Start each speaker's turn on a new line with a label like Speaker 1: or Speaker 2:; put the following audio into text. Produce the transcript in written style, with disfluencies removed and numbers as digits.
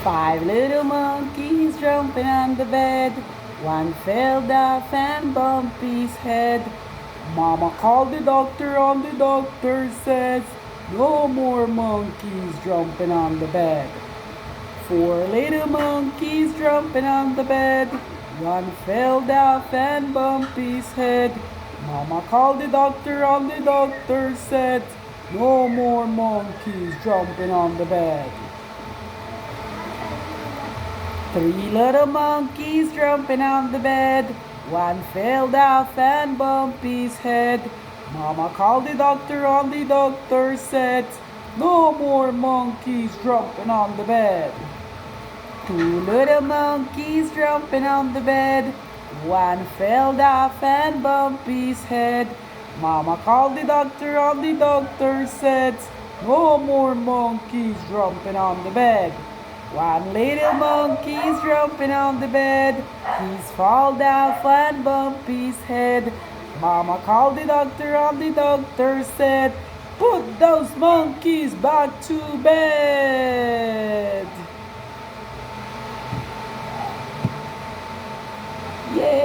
Speaker 1: Five little monkeys jumping on the bed. One fell off and bumped his head. Mama called the doctor and the doctor says, no more monkeys jumping on the bed. Four little monkeys jumping on the bed. One fell off and bumped his head. Mama called the doctor and the doctor said, no more monkeys jumping on the bed. Three little monkeys jumping on the bed. One fell off and bumped his head. Mama called the doctor and the doctor said, no more monkeys jumping on the bed. Two little monkeys jumping on the bed. One fell off and bumped his head. Mama called the doctor and the doctor said, no more monkeys jumping on the bed. One little monkey's jumping on the bed. He's fall down and bump his head. Mama called the doctor and the doctor said, put those monkeys back to bed. Yeah.